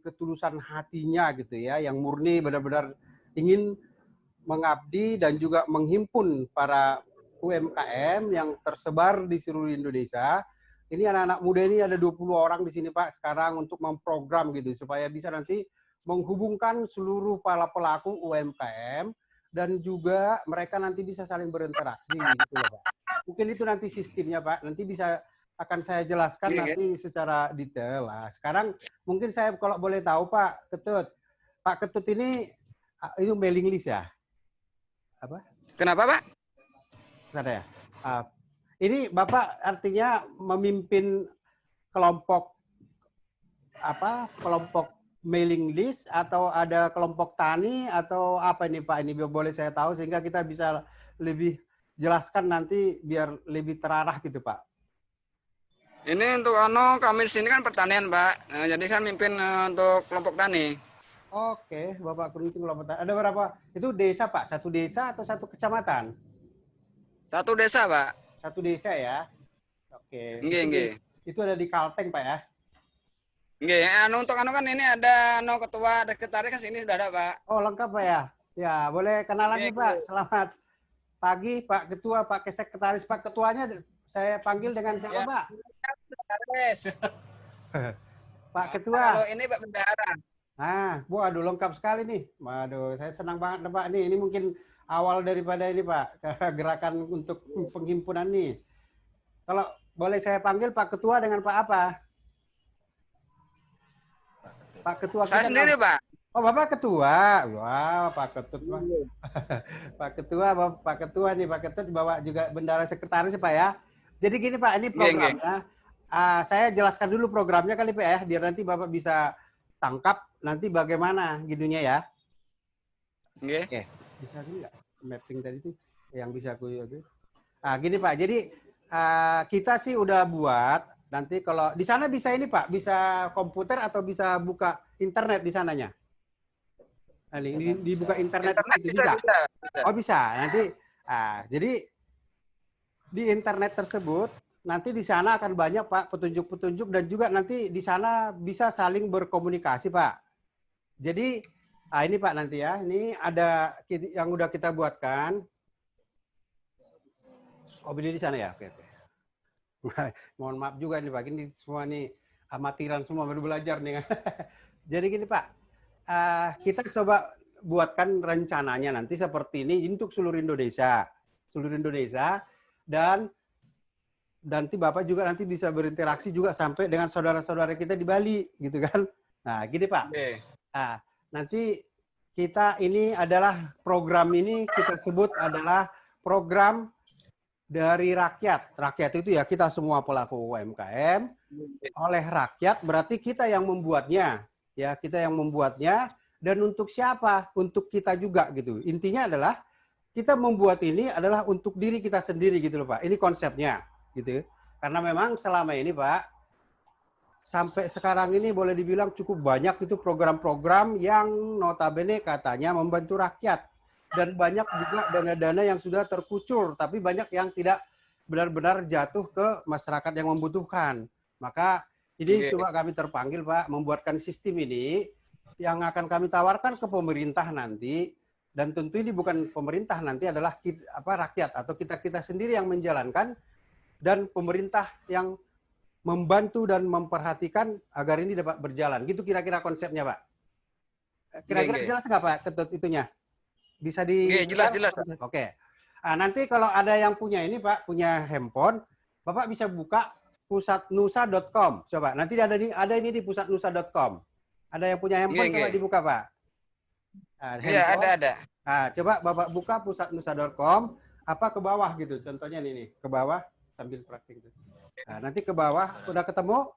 ketulusan hatinya gitu ya, yang murni benar-benar ingin mengabdi dan juga menghimpun para UMKM yang tersebar di seluruh Indonesia. Ini anak-anak muda ini ada 20 orang di sini Pak sekarang untuk memprogram gitu supaya bisa nanti menghubungkan seluruh para pelaku UMKM dan juga mereka nanti bisa saling berinteraksi gitu loh Pak. Mungkin itu nanti sistemnya Pak, nanti bisa akan saya jelaskan nanti secara detail. Nah, sekarang mungkin saya kalau boleh tahu Pak Ketut ini itu mailing list ya? Apa? Kenapa Pak? Ada ya? Ini Bapak artinya memimpin kelompok kelompok mailing list atau ada kelompok tani atau apa ini Pak? Ini boleh saya tahu sehingga kita bisa lebih jelaskan nanti biar lebih terarah gitu Pak. Ini untuk kami di sini kan pertanian Pak. Nah, jadi saya mimpin untuk kelompok tani. Oke, Bapak Kurniawan kelompok tani. Ada berapa? Itu desa Pak? Satu desa atau satu kecamatan? Satu desa Pak. Satu desa ya. Oke. Nggih. Itu ada di Kalteng Pak ya? Nggih, untuk kan ini ada ketua, ada sekretaris kan sini sudah ada Pak. Oh lengkap Pak ya? Ya boleh kenalan nih Pak. Selamat pagi Pak Ketua, Pak Sekretaris, Pak Ketuanya saya panggil dengan siapa Pak? Pak Ketua. Kalau ini Pak Bendahara. Nah, waduh lengkap sekali nih. Waduh, saya senang banget Pak nih. Ini mungkin awal daripada ini Pak, gerakan untuk penghimpunan nih. Kalau boleh saya panggil Pak Ketua dengan Pak apa? Pak Ketua. Saya sendiri Pak. Oh Bapak Ketua. Wah, Pak Ketut Pak. Pak Ketua nih, Pak Ketut bawa juga bendara sekretaris Pak ya. Jadi gini Pak, ini programnya. Saya jelaskan dulu programnya kali Pak ya, biar nanti Bapak bisa tangkap nanti bagaimana gitunya ya. Oke. Bisa nggak mapping tadi itu yang bisa aku gini Pak. Jadi kita sih udah buat nanti kalau di sana bisa ini Pak, bisa komputer atau bisa buka internet di sananya. Nah, ini dibuka internet itu bisa. Oh bisa. Nanti jadi di internet tersebut nanti di sana akan banyak Pak petunjuk-petunjuk dan juga nanti di sana bisa saling berkomunikasi Pak. Jadi ini Pak nanti ya, ini ada yang udah kita buatkan. Oh beli di sana ya, oke. Mohon maaf juga nih Pak, ini semua nih amatiran semua baru belajar nih. Jadi gini Pak, kita coba buatkan rencananya nanti seperti ini untuk seluruh Indonesia, dan nanti Bapak juga nanti bisa berinteraksi juga sampai dengan saudara-saudara kita di Bali gitu kan. Nah gini Pak, nanti kita ini adalah program ini kita sebut adalah program dari rakyat. Rakyat itu ya kita semua pelaku UMKM oleh rakyat, berarti kita yang membuatnya. Ya, kita yang membuatnya dan untuk siapa? Untuk kita juga gitu. Intinya adalah kita membuat ini adalah untuk diri kita sendiri gitu loh Pak. Ini konsepnya gitu. Karena memang selama ini Pak sampai sekarang ini boleh dibilang cukup banyak itu program-program yang notabene katanya membantu rakyat. Dan banyak juga dana-dana yang sudah terkucur, tapi banyak yang tidak benar-benar jatuh ke masyarakat yang membutuhkan. Maka ini coba kami terpanggil Pak, membuatkan sistem ini yang akan kami tawarkan ke pemerintah nanti, dan tentu ini bukan pemerintah nanti adalah rakyat atau kita sendiri yang menjalankan, dan pemerintah yang membantu dan memperhatikan agar ini dapat berjalan. Gitu kira-kira konsepnya Pak. Kira-kira jelas nggak Pak Ketut itunya? Bisa di jelas. Oke. Nanti kalau ada yang punya ini Pak, punya handphone, Bapak bisa buka pusatnusa.com. Coba nanti ada ini di pusatnusa.com. Ada yang punya handphone coba dibuka Pak. Iya, ada. Coba Bapak buka pusatnusa.com, apa ke bawah gitu. Contohnya ini ke bawah sambil praktik gitu. Nanti ke bawah udah ketemu?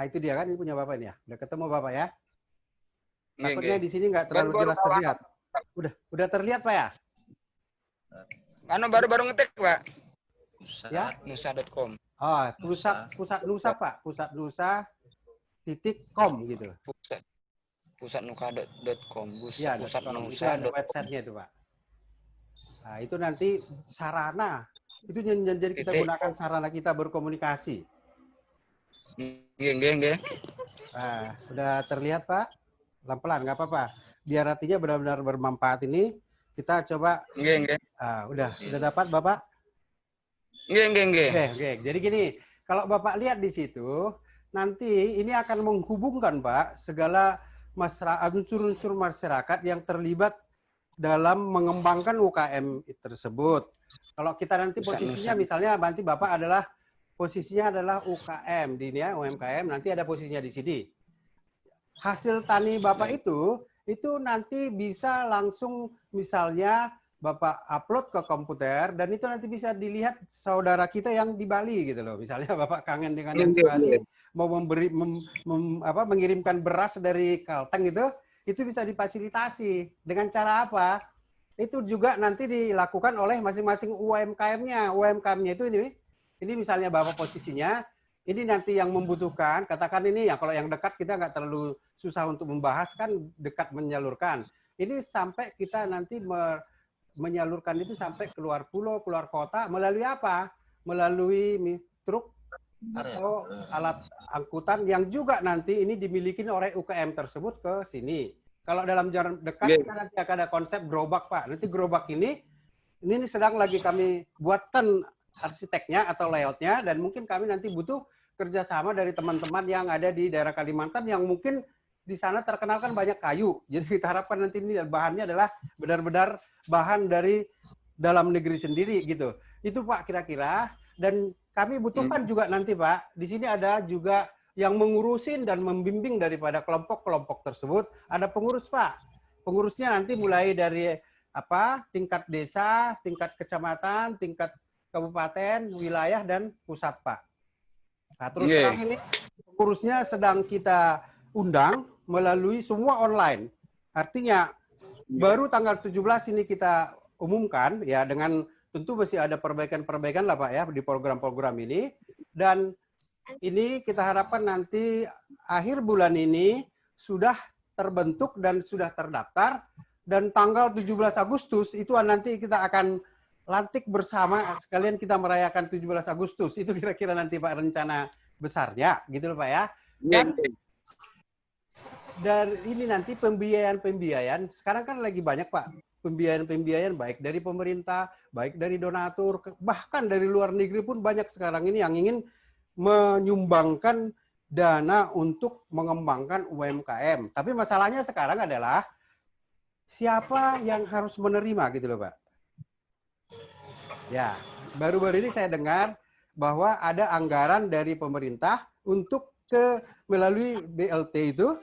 Itu dia kan, ini punya Bapak ini ya. Udah ketemu Bapak ya? Takutnya di sini nggak terlalu jelas terlihat. Udah terlihat Pak ya? Baru ngetik Pak. Pusatnusa.com. Pusat Nusa Pak, pusatnusa.com gitu. Pusatnusa.com. Ya, pusatnusa ada websitenya itu Pak. Nah, itu nanti sarana. Itu jadi kita gunakan sarana kita berkomunikasi. Nggih. Nah, udah terlihat Pak? Pelan-pelan, nggak apa-apa. Biar artinya benar-benar bermanfaat ini, kita coba. Nggih. Udah dapat Bapak? Nggih. Oke. Jadi gini, kalau Bapak lihat di situ, nanti ini akan menghubungkan Pak segala unsur-unsur masyarakat yang terlibat dalam mengembangkan UKM tersebut. Kalau kita nanti posisinya misalnya nanti Bapak adalah posisinya adalah UKM di ini ya, UMKM, nanti ada posisinya di sini. Hasil tani Bapak itu nanti bisa langsung misalnya Bapak upload ke komputer dan itu nanti bisa dilihat saudara kita yang di Bali gitu loh. Misalnya Bapak kangen dengan yang di Bali, mau mengirimkan beras dari Kalteng itu bisa difasilitasi. Dengan cara apa? Itu juga nanti dilakukan oleh masing-masing UMKM-nya. UMKM-nya itu ini misalnya Bapak posisinya, ini nanti yang membutuhkan, katakan ini ya kalau yang dekat kita nggak terlalu susah untuk membahas kan, dekat menyalurkan. Ini sampai kita nanti menyalurkan itu sampai keluar pulau, keluar kota, melalui apa? Melalui truk atau alat angkutan yang juga nanti ini dimiliki oleh UKM tersebut ke sini. Kalau dalam jarak dekat kita nanti akan ada konsep gerobak Pak. Nanti gerobak ini sedang lagi kami buatkan arsiteknya atau layoutnya dan mungkin kami nanti butuh kerjasama dari teman-teman yang ada di daerah Kalimantan yang mungkin di sana terkenal kan banyak kayu. Jadi kita harapkan nanti ini bahannya adalah benar-benar bahan dari dalam negeri sendiri gitu. Itu Pak kira-kira. Dan kami butuhkan juga nanti Pak, di sini ada juga yang mengurusin dan membimbing daripada kelompok-kelompok tersebut. Ada pengurus Pak. Pengurusnya nanti mulai dari tingkat desa, tingkat kecamatan, tingkat kabupaten, wilayah, dan pusat Pak. Nah, terus terang ini pengurusnya sedang kita undang melalui semua online. Artinya baru tanggal 17 ini kita umumkan ya dengan tentu masih ada perbaikan-perbaikan lah Pak ya di program-program ini dan ini kita harapkan nanti akhir bulan ini sudah terbentuk dan sudah terdaftar dan tanggal 17 Agustus itu nanti kita akan lantik bersama sekalian kita merayakan 17 Agustus. Itu kira-kira nanti Pak rencana besarnya gitu loh Pak ya. Dan ini nanti pembiayaan sekarang kan lagi banyak Pak pembiayaan baik dari pemerintah, baik dari donatur, bahkan dari luar negeri pun banyak sekarang ini yang ingin menyumbangkan dana untuk mengembangkan UMKM. Tapi masalahnya sekarang adalah siapa yang harus menerima gitu loh Pak. Ya, baru-baru ini saya dengar bahwa ada anggaran dari pemerintah untuk melalui BLT itu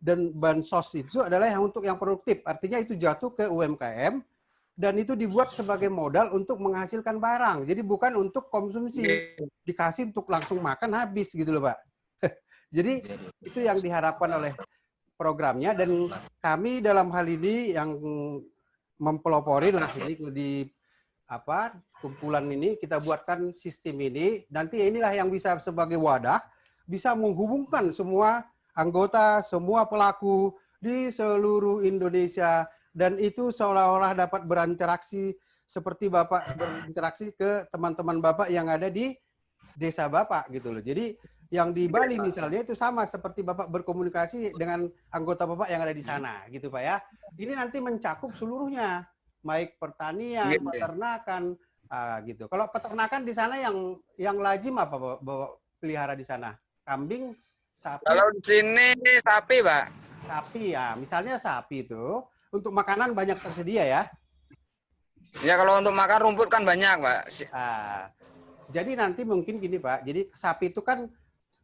dan bansos itu adalah yang untuk yang produktif. Artinya itu jatuh ke UMKM dan itu dibuat sebagai modal untuk menghasilkan barang. Jadi bukan untuk konsumsi, dikasih untuk langsung makan habis gitu loh Pak. Jadi itu yang diharapkan oleh programnya dan kami dalam hal ini yang mempelopori lah ini di kumpulan ini kita buatkan sistem ini. Nanti inilah yang bisa sebagai wadah bisa menghubungkan semua anggota, semua pelaku di seluruh Indonesia dan itu seolah-olah dapat berinteraksi seperti Bapak berinteraksi ke teman-teman Bapak yang ada di desa Bapak gitu loh. Jadi yang di Bali misalnya itu sama seperti Bapak berkomunikasi dengan anggota Bapak yang ada di sana gitu Pak ya. Ini nanti mencakup seluruhnya, baik pertanian, peternakan gitu. Kalau peternakan di sana yang lazim apa Bapak pelihara di sana? Kambing, sapi? Kalau di sini sapi, Pak. Sapi ya, misalnya sapi itu untuk makanan banyak tersedia ya. Ya kalau untuk makan rumput kan banyak, Pak. Jadi nanti mungkin gini Pak, jadi sapi itu kan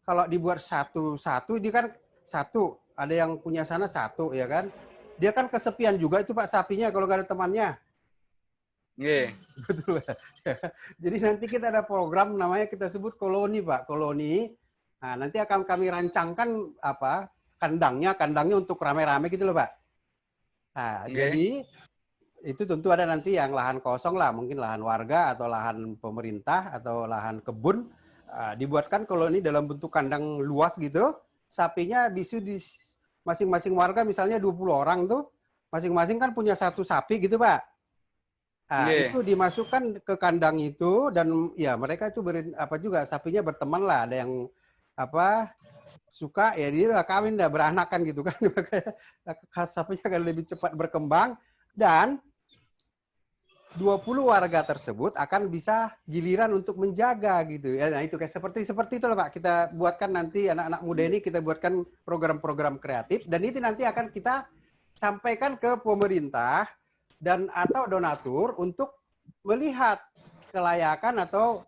kalau dibuat satu-satu, ini kan satu, ada yang punya sana satu ya kan. Dia kan kesepian juga itu Pak sapinya kalau nggak ada temannya. Iya. Betul. Jadi nanti kita ada program namanya kita sebut koloni Pak, koloni. Nah, nanti akan kami rancangkan kandangnya untuk rame-rame gitu loh Pak. Nah, jadi itu tentu ada nanti yang lahan kosong lah, mungkin lahan warga atau lahan pemerintah atau lahan kebun. Dibuatkan koloni dalam bentuk kandang luas gitu. Sapinya bisa di masing-masing warga misalnya 20 orang tuh, masing-masing kan punya satu sapi gitu Pak. Nah, itu dimasukkan ke kandang itu dan ya mereka itu juga sapinya berteman lah, ada yang apa suka ya dia udah kawin dah beranakan gitu kan. Makanya sapinya akan lebih cepat berkembang dan 20 warga tersebut akan bisa giliran untuk menjaga gitu ya. Nah, itu kayak seperti itu loh Pak. Kita buatkan nanti anak-anak muda ini kita buatkan program-program kreatif dan itu nanti akan kita sampaikan ke pemerintah dan atau donatur untuk melihat kelayakan atau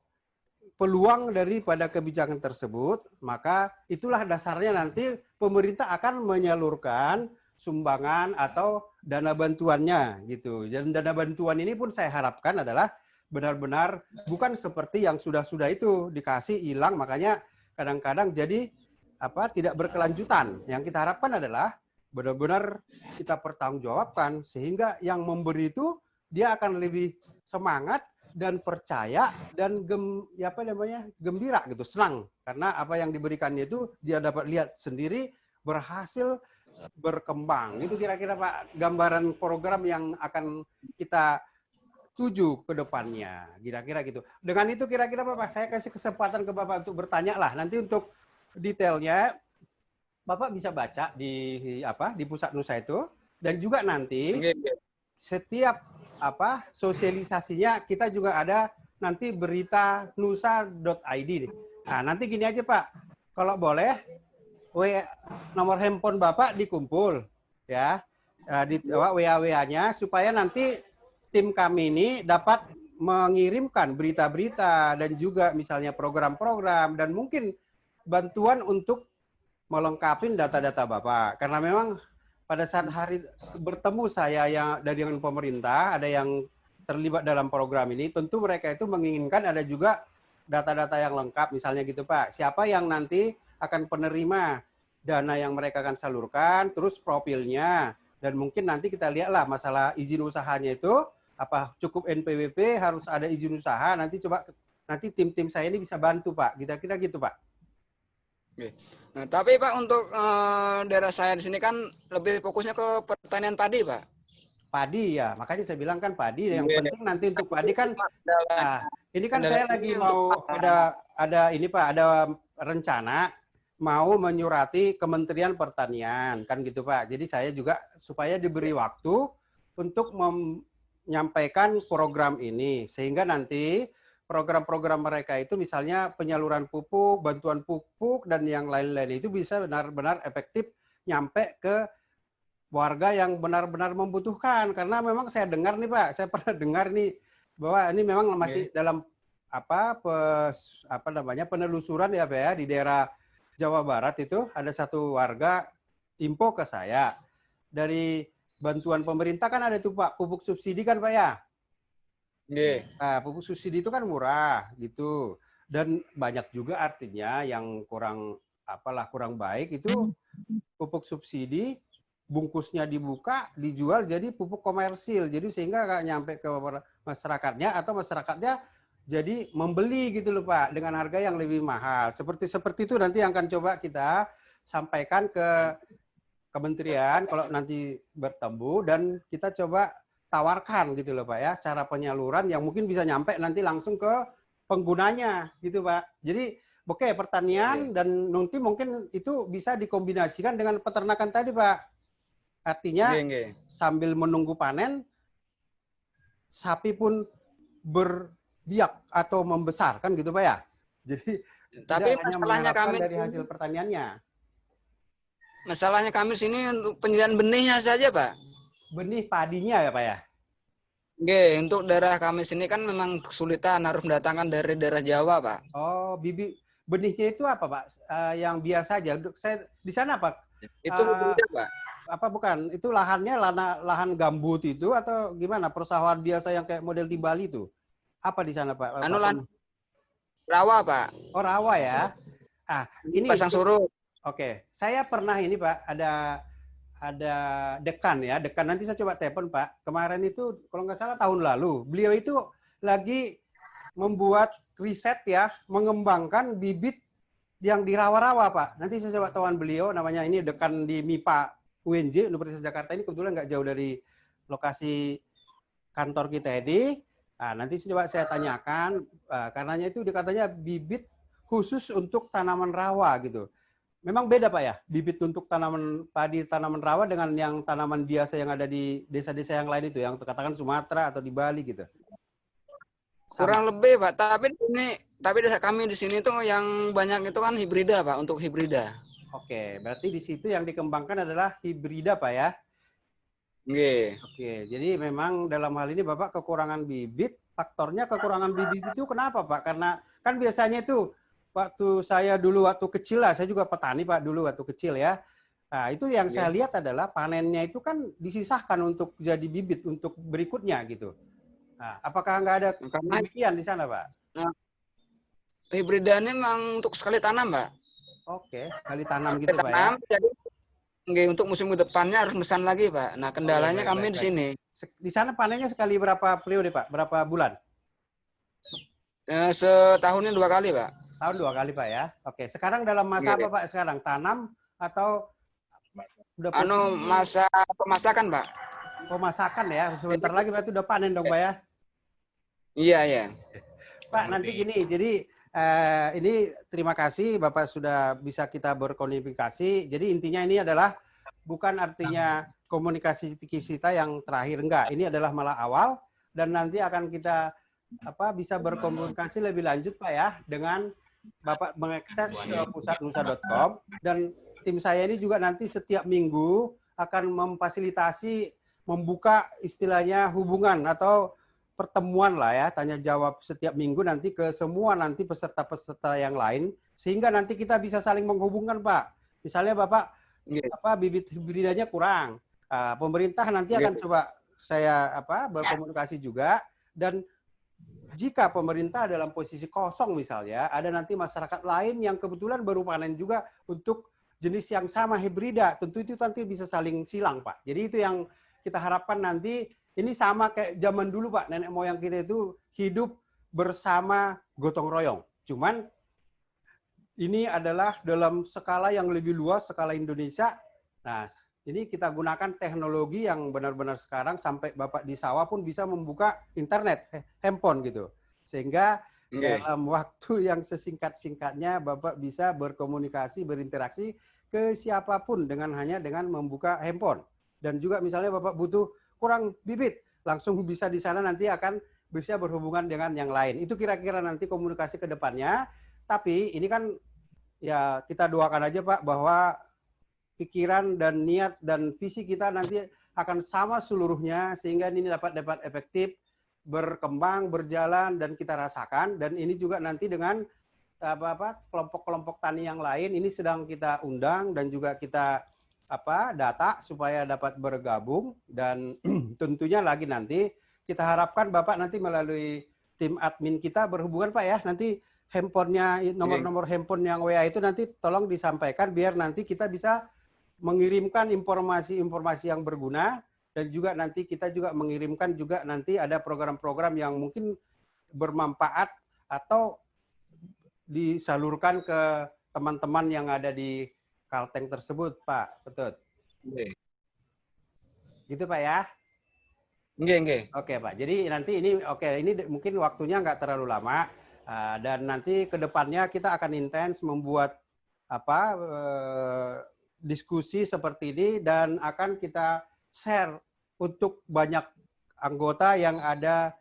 peluang daripada kebijakan tersebut, maka itulah dasarnya nanti pemerintah akan menyalurkan sumbangan atau dana bantuannya gitu. Dan dana bantuan ini pun saya harapkan adalah benar-benar bukan seperti yang sudah-sudah itu dikasih hilang, makanya kadang-kadang jadi tidak berkelanjutan. Yang kita harapkan adalah benar-benar kita pertanggungjawabkan sehingga yang memberi itu dia akan lebih semangat dan percaya dan gembira gitu, senang karena apa yang diberikannya itu dia dapat lihat sendiri berhasil berkembang. Itu kira-kira Pak gambaran program yang akan kita tuju ke depannya, kira-kira gitu. Dengan itu kira-kira Bapak saya kasih kesempatan ke Bapak untuk bertanya lah. Nanti untuk detailnya Bapak bisa baca di Pusat Nusa itu dan juga nanti setiap sosialisasinya kita juga ada nanti berita nusa.id nih. Nah, nanti gini aja Pak. Kalau boleh nomor handphone Bapak dikumpul ya. Di WA-nya supaya nanti tim kami ini dapat mengirimkan berita-berita dan juga misalnya program-program dan mungkin bantuan untuk melengkapi data-data Bapak. Karena memang pada saat hari bertemu saya yang dari dengan pemerintah, ada yang terlibat dalam program ini, tentu mereka itu menginginkan ada juga data-data yang lengkap, misalnya gitu Pak. Siapa yang nanti akan penerima dana yang mereka akan salurkan, terus profilnya, dan mungkin nanti kita lihatlah masalah izin usahanya itu, apa cukup NPWP, harus ada izin usaha, nanti tim-tim saya ini bisa bantu Pak, kira-kira gitu Pak. Nah, tapi Pak untuk daerah saya di sini kan lebih fokusnya ke pertanian padi, Pak. Padi ya, makanya saya bilang kan padi. Yang penting nanti untuk padi kan, ini kan saya lagi mau ada ini Pak, ada rencana mau menyurati Kementerian Pertanian kan gitu Pak. Jadi saya juga supaya diberi waktu untuk menyampaikan program ini sehingga nanti program-program mereka itu misalnya penyaluran pupuk, bantuan pupuk, dan yang lain-lain itu bisa benar-benar efektif nyampe ke warga yang benar-benar membutuhkan. Karena memang saya dengar nih Pak, saya pernah dengar nih bahwa ini memang masih dalam penelusuran ya Pak ya, di daerah Jawa Barat itu ada satu warga info ke saya. Dari bantuan pemerintah kan ada tuh Pak, pupuk subsidi kan Pak ya? Nah, pupuk subsidi itu kan murah gitu dan banyak juga artinya yang kurang baik itu pupuk subsidi bungkusnya dibuka dijual jadi pupuk komersil jadi sehingga nggak nyampe ke masyarakatnya atau masyarakatnya jadi membeli gitu loh Pak dengan harga yang lebih mahal seperti itu nanti yang akan coba kita sampaikan ke kementerian kalau nanti bertemu dan kita coba tawarkan gitu loh Pak ya, cara penyaluran yang mungkin bisa nyampe nanti langsung ke penggunanya gitu Pak. Jadi oke pertanian dan nanti mungkin itu bisa dikombinasikan dengan peternakan tadi Pak. Artinya sambil menunggu panen, sapi pun berbiak atau membesar kan gitu Pak ya. Jadi tapi masalahnya kami dari hasil pertaniannya. Masalahnya kami sini untuk penyediaan benihnya saja Pak. Benih padinya ya Pak ya? Oke, untuk daerah kami sini kan memang kesulitan harus mendatangkan dari daerah Jawa Pak. Oh, benihnya itu apa Pak? Yang biasa aja. Saya di sana Pak. Itu Pak. Apa bukan? Itu lahannya lahan gambut itu atau gimana? Persawahan biasa yang kayak model di Bali itu? Apa di sana Pak? Rawa Pak. Oh rawa ya. Ini pasang surut. Oke, saya pernah ini Pak ada dekan ya, dekan nanti saya coba telepon Pak. Kemarin itu kalau nggak salah tahun lalu, beliau itu lagi membuat riset ya, mengembangkan bibit yang di rawa-rawa Pak. Nanti saya coba tawan beliau, namanya ini dekan di MIPA UNJ Universitas Jakarta ini kebetulan nggak jauh dari lokasi kantor kita ini. Nanti coba saya tanyakan, karenanya itu katanya bibit khusus untuk tanaman rawa gitu. Memang beda Pak ya, bibit untuk tanaman padi, tanaman rawa dengan yang tanaman biasa yang ada di desa-desa yang lain itu, yang katakan Sumatera atau di Bali gitu. Kurang lebih Pak, tapi desa kami di sini tuh yang banyak itu kan hibrida Pak, untuk hibrida. Oke, berarti di situ yang dikembangkan adalah hibrida Pak ya? Oke, jadi memang dalam hal ini Bapak kekurangan bibit, faktornya kekurangan bibit itu kenapa Pak? Karena kan biasanya itu waktu saya dulu waktu kecil lah, saya juga petani Pak dulu waktu kecil ya. Nah, itu yang saya lihat adalah panennya itu kan disisahkan untuk jadi bibit untuk berikutnya gitu. Nah, apakah nggak ada demikian di sana Pak? Nah, hibrida ini memang untuk sekali tanam Pak. Oke, sekali tanam gitu Pak ya. Jadi untuk musim depannya harus mesan lagi Pak. Nah kendalanya kami di sini. Di sana panennya sekali berapa periode Pak? Berapa bulan? Setahunnya 2 kali Pak. Tahun 2 kali Pak ya. Oke, sekarang dalam masa apa Pak sekarang? Tanam atau udah masa pemasakan Pak? Pemasakan ya. Sebentar lagi berarti udah panen dong Pak ya? Iya. Pak nanti gini, jadi ini terima kasih Bapak sudah bisa kita berkomunikasi. Jadi intinya ini adalah bukan artinya komunikasi kita yang terakhir, enggak. Ini adalah malah awal dan nanti akan kita bisa berkomunikasi lebih lanjut Pak ya dengan Bapak mengakses pusatnusa.com dan tim saya ini juga nanti setiap minggu akan memfasilitasi membuka istilahnya hubungan atau pertemuan lah ya, tanya jawab setiap minggu nanti ke semua nanti peserta-peserta yang lain sehingga nanti kita bisa saling menghubungkan Pak. Misalnya Bapak bibit hibridanya kurang, pemerintah nanti akan coba saya berkomunikasi juga dan jika pemerintah dalam posisi kosong misalnya ada nanti masyarakat lain yang kebetulan baru panen juga untuk jenis yang sama hibrida, tentu itu nanti bisa saling silang Pak. Jadi itu yang kita harapkan nanti. Ini sama kayak zaman dulu Pak, nenek moyang kita itu hidup bersama gotong royong. Cuman ini adalah dalam skala yang lebih luas, skala Indonesia. Nah, ini kita gunakan teknologi yang benar-benar sekarang sampai Bapak di sawah pun bisa membuka internet, handphone gitu. Sehingga dalam waktu yang sesingkat-singkatnya Bapak bisa berkomunikasi, berinteraksi ke siapapun hanya dengan membuka handphone. Dan juga misalnya Bapak butuh kurang bibit, langsung bisa di sana nanti akan bisa berhubungan dengan yang lain. Itu kira-kira nanti komunikasi ke depannya. Tapi ini kan ya kita doakan aja Pak bahwa pikiran dan niat dan visi kita nanti akan sama seluruhnya sehingga ini dapat efektif, berkembang, berjalan dan kita rasakan. Dan ini juga nanti dengan kelompok-kelompok tani yang lain ini sedang kita undang dan juga kita data supaya dapat bergabung dan tentunya lagi nanti kita harapkan Bapak nanti melalui tim admin kita berhubungan Pak ya, nanti handphonenya, nomor handphone yang WA itu nanti tolong disampaikan biar nanti kita bisa mengirimkan informasi-informasi yang berguna dan juga nanti kita juga mengirimkan juga nanti ada program-program yang mungkin bermanfaat atau disalurkan ke teman-teman yang ada di Kalteng tersebut, Pak. Betul. Gitu, Pak ya? Oke, Pak. Jadi nanti ini mungkin waktunya nggak terlalu lama dan nanti ke depannya kita akan intens membuat diskusi seperti ini dan akan kita share untuk banyak anggota yang ada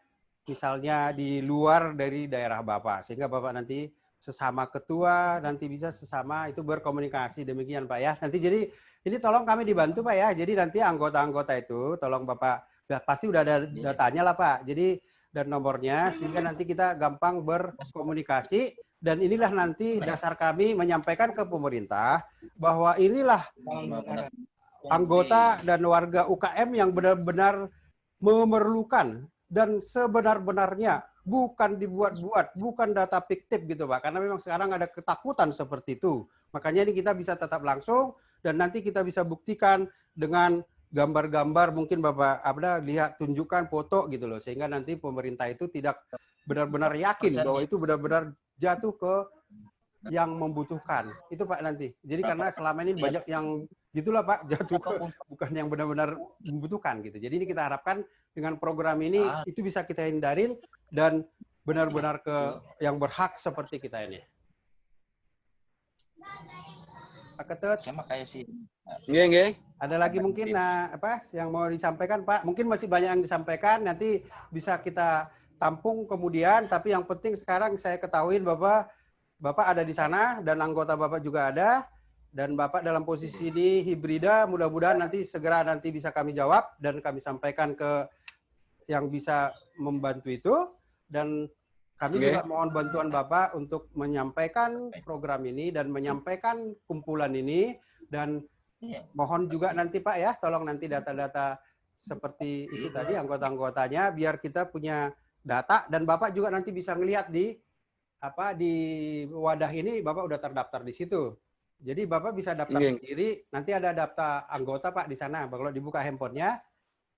misalnya di luar dari daerah Bapak sehingga Bapak nanti sesama ketua nanti bisa sesama itu berkomunikasi demikian Pak ya. Nanti jadi ini tolong kami dibantu Pak ya. Jadi nanti anggota-anggota itu tolong Bapak pasti udah ada datanya lah Pak. Jadi dan nomornya sehingga nanti kita gampang berkomunikasi dan inilah nanti dasar kami menyampaikan ke pemerintah bahwa inilah anggota dan warga UKM yang benar-benar memerlukan dan sebenar-benarnya bukan dibuat-buat, bukan data fiktif gitu Pak. Karena memang sekarang ada ketakutan seperti itu. Makanya ini kita bisa tetap langsung dan nanti kita bisa buktikan dengan gambar-gambar mungkin Bapak lihat tunjukkan foto gitu loh sehingga nanti pemerintah itu tidak benar-benar yakin bahwa itu benar-benar jatuh ke yang membutuhkan. Itu Pak nanti. Jadi karena selama ini banyak yang gitulah Pak, jatuh ke bukan yang benar-benar membutuhkan gitu. Jadi ini kita harapkan dengan program ini itu bisa kita hindarin dan benar-benar ke yang berhak seperti kita ini. Pak Ketut, sama kayak sih. Nggih. Ada lagi mungkin apa yang mau disampaikan Pak? Mungkin masih banyak yang disampaikan, nanti bisa kita tampung kemudian, tapi yang penting sekarang saya ketahuin Bapak ada di sana dan anggota Bapak juga ada, dan Bapak dalam posisi ini hibrida, mudah-mudahan nanti segera bisa kami jawab dan kami sampaikan ke yang bisa membantu itu, dan kami juga mohon bantuan Bapak untuk menyampaikan program ini dan menyampaikan kumpulan ini, dan mohon juga nanti Pak ya, tolong nanti data-data seperti itu tadi, anggota-anggotanya, biar kita punya data, dan Bapak juga nanti bisa ngelihat di wadah ini, Bapak udah terdaftar di situ. Jadi Bapak bisa daftar sendiri, nanti ada daftar anggota Pak di sana. Kalau dibuka handphonenya,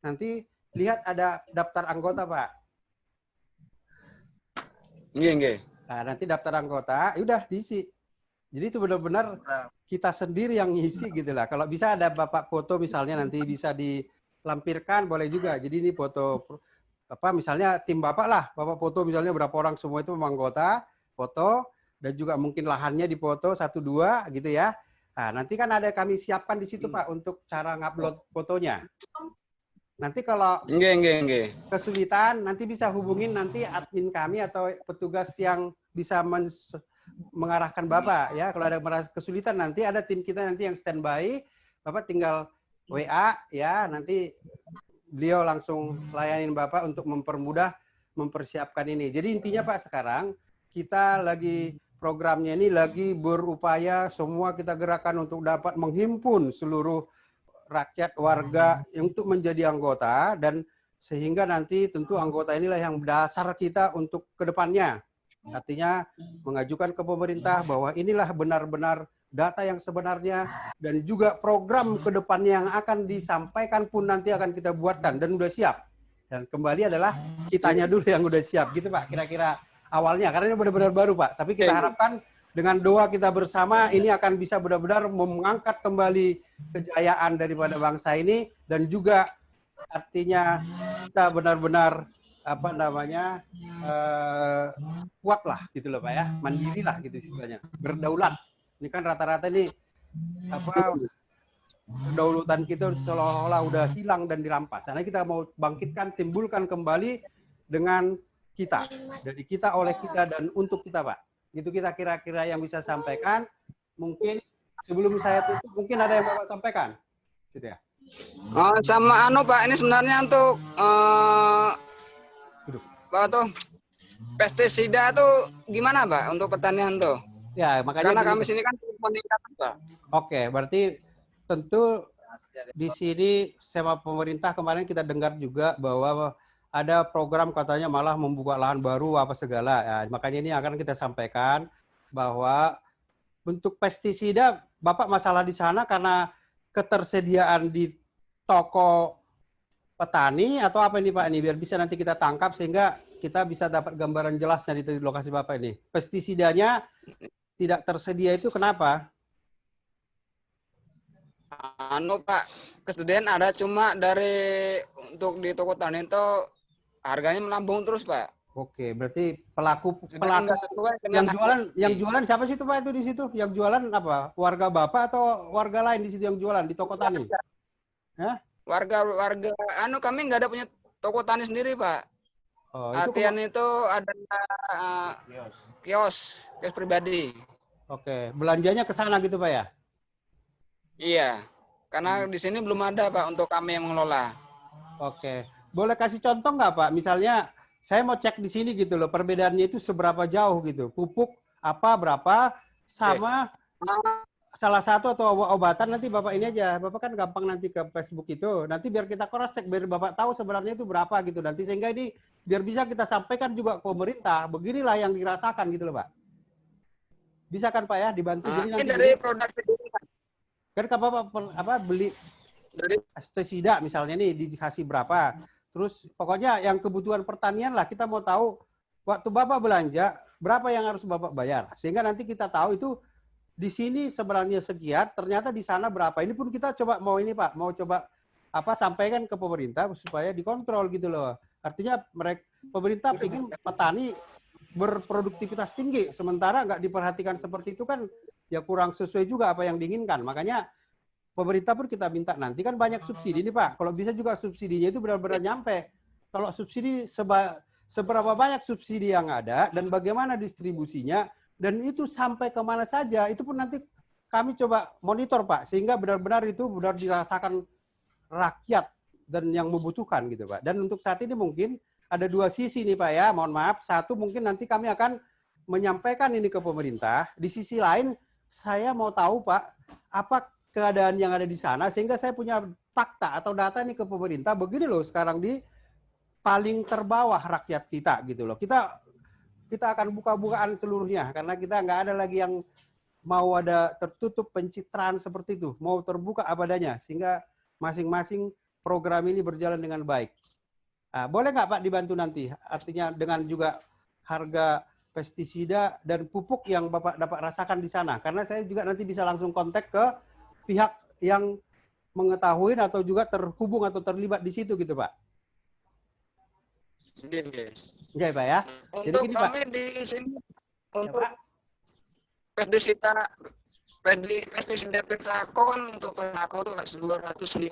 nanti lihat ada daftar anggota Pak. Nah, nanti daftar anggota, udah diisi. Jadi itu benar-benar kita sendiri yang ngisi gitu lah. Kalau bisa ada Bapak foto misalnya nanti bisa dilampirkan, boleh juga. Jadi ini foto misalnya tim Bapak lah, Bapak foto misalnya berapa orang semua itu memang anggota, foto, dan juga mungkin lahannya difoto 1, 2 gitu ya. Nah, nanti kan ada kami siapkan di situ Pak untuk cara ngupload fotonya. Nanti kalau kesulitan, nanti bisa hubungin nanti admin kami atau petugas yang bisa mengarahkan Bapak ya. Kalau ada kesulitan nanti ada tim kita nanti yang standby, Bapak tinggal WA ya, nanti beliau langsung layanin Bapak untuk mempersiapkan ini. Jadi intinya Pak, sekarang kita lagi programnya ini lagi berupaya semua kita gerakan untuk dapat menghimpun seluruh rakyat warga untuk menjadi anggota, dan sehingga nanti tentu anggota inilah yang dasar kita untuk kedepannya. Artinya mengajukan ke pemerintah bahwa inilah benar-benar data yang sebenarnya, dan juga program kedepannya yang akan disampaikan pun nanti akan kita buatkan dan udah siap. Dan kembali adalah kitanya dulu yang udah siap gitu Pak, kira-kira awalnya, karena ini benar-benar baru Pak. Tapi kita harapkan dengan doa kita bersama ini akan bisa benar-benar mengangkat kembali kejayaan daripada bangsa ini, dan juga artinya kita benar-benar kuat lah gitu loh Pak ya, mandiri lah gitu istilahnya, berdaulat. Ini kan rata-rata ini kedaulatan kita seolah-olah udah hilang dan dirampas. Karena kita mau bangkitkan, timbulkan kembali dengan kita, dari kita, oleh kita, dan untuk kita Pak. Itu kita kira-kira yang bisa sampaikan. Mungkin sebelum saya tutup, mungkin ada yang Bapak sampaikan, gitu ya. Sama Pak, ini sebenarnya untuk pestisida tuh gimana Pak untuk pertanian tuh? Ya, makanya karena kami sini kan meningkat Pak. Oke, berarti tentu di sini sama pemerintah kemarin kita dengar juga bahwa ada program katanya malah membuka lahan baru apa segala. Ya, makanya ini akan kita sampaikan bahwa untuk pestisida, Bapak masalah di sana karena ketersediaan di toko petani atau apa ini Pak ini, biar bisa nanti kita tangkap sehingga kita bisa dapat gambaran jelasnya di lokasi Bapak ini. Pestisidanya tidak tersedia itu kenapa? Pak, kesediaan ada, cuma untuk di toko tani itu harganya melambung terus Pak. Oke, berarti pelaku yang jualan siapa sih itu Pak itu di situ? Yang jualan apa? Warga Bapak atau warga lain di situ yang jualan di toko tani? Hah? Warga kami nggak ada punya toko tani sendiri Pak. Latihan itu ada kios pribadi. Oke, belanjanya ke sana gitu Pak ya? Iya, karena di sini belum ada Pak untuk kami yang mengelola. Oke, boleh kasih contoh nggak Pak? Misalnya saya mau cek di sini gitu loh, perbedaannya itu seberapa jauh gitu? Pupuk apa berapa sama salah satu atau obatan, nanti Bapak ini aja, Bapak kan gampang nanti ke Facebook itu, nanti biar kita cross check, biar Bapak tahu sebenarnya itu berapa gitu nanti, sehingga ini biar bisa kita sampaikan juga ke pemerintah, beginilah yang dirasakan gitu loh Pak. Bisa kan Pak ya dibantu? Jadi nanti dari produk sendiri kan Bapak beli dari pestisida misalnya nih dikasih berapa, terus pokoknya yang kebutuhan pertanian lah kita mau tahu waktu Bapak belanja berapa yang harus Bapak bayar, sehingga nanti kita tahu itu di sini sebenarnya sekian, ternyata di sana berapa. Ini pun kita coba mau ini Pak, mau coba sampaikan ke pemerintah supaya dikontrol gitu loh. Artinya pemerintah ingin petani berproduktivitas tinggi, sementara nggak diperhatikan seperti itu kan ya kurang sesuai juga apa yang diinginkan. Makanya pemerintah pun kita minta nanti kan banyak subsidi nih Pak. Kalau bisa juga subsidinya itu benar-benar nyampe. Kalau subsidi seberapa banyak subsidi yang ada dan bagaimana distribusinya dan itu sampai kemana saja, itu pun nanti kami coba monitor Pak, sehingga benar-benar itu benar dirasakan rakyat dan yang membutuhkan gitu Pak. Dan untuk saat ini mungkin ada dua sisi nih Pak ya, mohon maaf. Satu mungkin nanti kami akan menyampaikan ini ke pemerintah. Di sisi lain saya mau tahu Pak, apa keadaan yang ada di sana sehingga saya punya fakta atau data nih ke pemerintah. Begini loh sekarang di paling terbawah rakyat kita gitu loh. Kita akan buka-bukaan seluruhnya karena kita nggak ada lagi yang mau ada tertutup pencitraan seperti itu, mau terbuka apa adanya sehingga masing-masing program ini berjalan dengan baik. Nah, boleh nggak Pak dibantu nanti? Artinya dengan juga harga pestisida dan pupuk yang Bapak dapat rasakan di sana, karena saya juga nanti bisa langsung kontak ke pihak yang mengetahui atau juga terhubung atau terlibat di situ gitu Pak. Oke Pak ya. Jadi Untuk gini, kami Pak. di sini Ya, untuk Pak. pestisida Petrako kan untuk Petrako itu 250.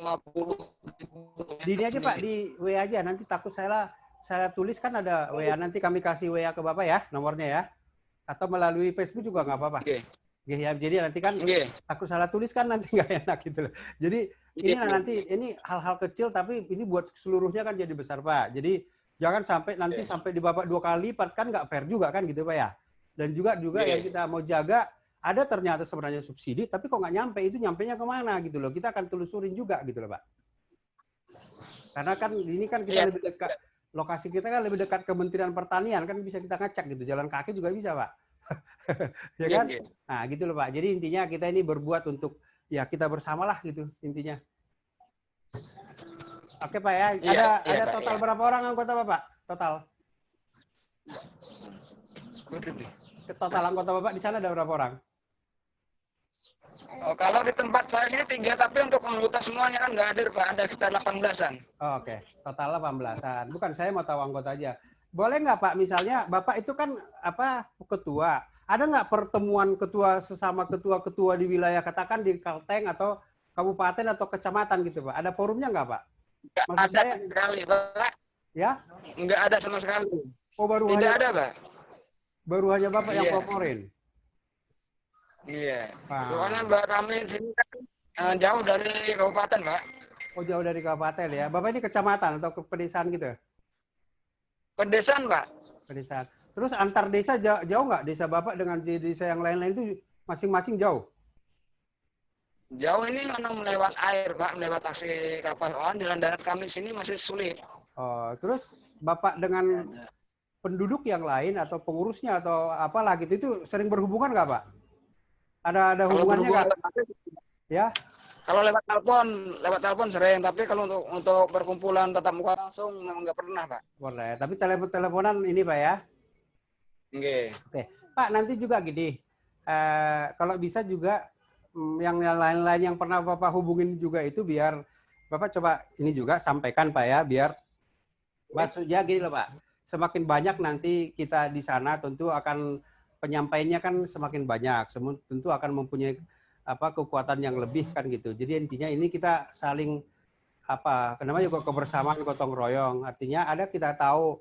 Di ini aja Pak, di WA aja. Nanti takut saya tulis kan ada WA, nanti kami kasih WA ke Bapak ya, nomornya ya. Atau melalui Facebook juga nggak apa-apa. Okay. Ya, jadi nanti kan takut salah tulis kan nanti nggak enak gitu loh. Jadi ini nanti ini hal-hal kecil tapi ini buat seluruhnya kan jadi besar Pak. Jadi jangan sampai nanti sampai di Bapak 2 kali lipat kan nggak fair juga kan gitu Pak ya. Dan juga yang kita mau jaga ada ternyata sebenarnya subsidi tapi kok nggak nyampe, itu nyampenya kemana gitu loh. Kita akan telusurin juga gitu loh Pak. Karena kan ini kan kita lebih dekat, lokasi kita kan lebih dekat Kementerian Pertanian kan bisa kita ngecek gitu, jalan kaki juga bisa Pak. Ya kan? Nah gitu loh Pak. Jadi intinya kita ini berbuat untuk ya kita bersamalah gitu intinya. Oke Pak ya. Ada total berapa orang anggota Bapak? Total anggota Bapak di sana ada berapa orang? Oh, kalau di tempat saya sini 3, tapi untuk anggota semuanya kan nggak hadir Pak, ada sekitar 18-an. Oh, oke, total 18-an. Bukan, saya mau tahu anggota aja. Boleh nggak Pak, misalnya Bapak itu kan ketua. Ada nggak pertemuan sesama ketua-ketua di wilayah, katakan di Kalteng atau kabupaten atau kecamatan gitu Pak? Ada forumnya nggak Pak? Nggak ada sama sekali Pak. Ya? Nggak ada sama sekali. Oh, Tidak ada Pak. Baru hanya Bapak yang laporin? Iya. Soalnya Mbak kami sini kan jauh dari kabupaten Pak. Oh, jauh dari kabupaten ya. Bapak ini kecamatan atau pedesaan gitu? Pedesaan Pak. Pedesaan. Terus antar desa jauh nggak? Desa Bapak dengan desa yang lain-lain itu masing-masing jauh? Jauh ini mana melewat air Pak, melewat taksi kapal. Jalan darat kami sini masih sulit. Oh, terus Bapak dengan penduduk yang lain atau pengurusnya atau apalah gitu itu sering berhubungan nggak Pak? Ada hubungannya nggak? Ya? Kalau lewat telepon sering, tapi kalau untuk berkumpulan tatap muka langsung memang nggak pernah Pak. Boleh, tapi teleponan ini Pak ya? Oke. Pak, nanti juga gini, kalau bisa juga yang lain-lain yang pernah Bapak hubungin juga itu biar Bapak coba ini juga sampaikan Pak ya, biar maksudnya gini loh Pak, semakin banyak nanti kita di sana tentu akan penyampaiannya kan semakin banyak, tentu akan mempunyai kekuatan yang lebih kan gitu. Jadi intinya ini kita saling namanya juga kebersamaan gotong royong. Artinya kita tahu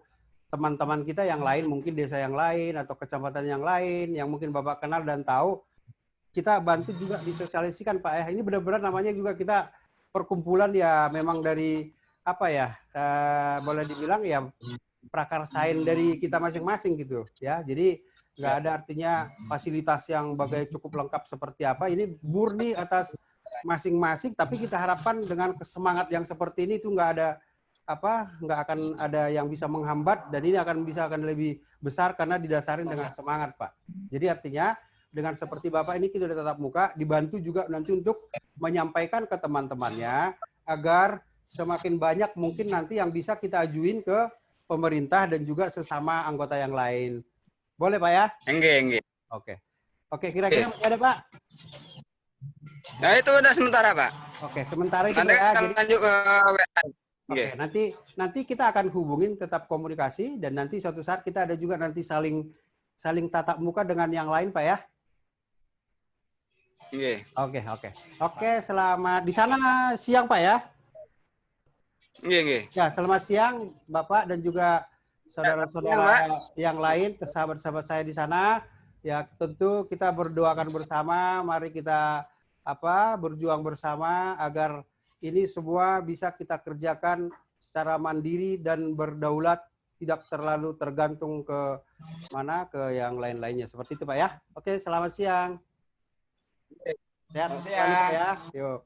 teman-teman kita yang lain, mungkin desa yang lain atau kecamatan yang lain yang mungkin Bapak kenal dan tahu, kita bantu juga disosialisikan Pak ya. Ini benar-benar namanya juga kita perkumpulan ya memang dari boleh dibilang ya prakarsain dari kita masing-masing gitu ya. Jadi nggak ada artinya fasilitas yang cukup lengkap seperti apa. Ini murni atas masing-masing, tapi kita harapkan dengan semangat yang seperti ini itu nggak akan ada yang bisa menghambat dan ini akan lebih besar karena didasarin dengan semangat Pak. Jadi artinya dengan seperti Bapak ini kita sudah tatap muka, dibantu juga nanti untuk menyampaikan ke teman-temannya agar semakin banyak mungkin nanti yang bisa kita ajuin ke pemerintah dan juga sesama anggota yang lain. Boleh Pak ya? Enggak. Oke, kira-kira masih ada Pak? Nah, itu udah sementara, Pak. Oke, sementara itu Nanti ya. kita Jadi lanjut ke WA. oke, nanti kita akan hubungin, tetap komunikasi, dan nanti suatu saat kita ada juga nanti saling tatap muka dengan yang lain, Pak ya. Oke, selamat di sana siang, Pak ya. Ya, selamat siang Bapak dan juga saudara-saudara yang lain, sahabat-sahabat saya di sana. Ya, tentu kita berdoakan bersama, mari kita berjuang bersama agar ini semua bisa kita kerjakan secara mandiri dan berdaulat, tidak terlalu tergantung ke yang lain-lainnya. Seperti itu, Pak ya. Oke, selamat siang. Sehat selalu, Pak ya. Yuk.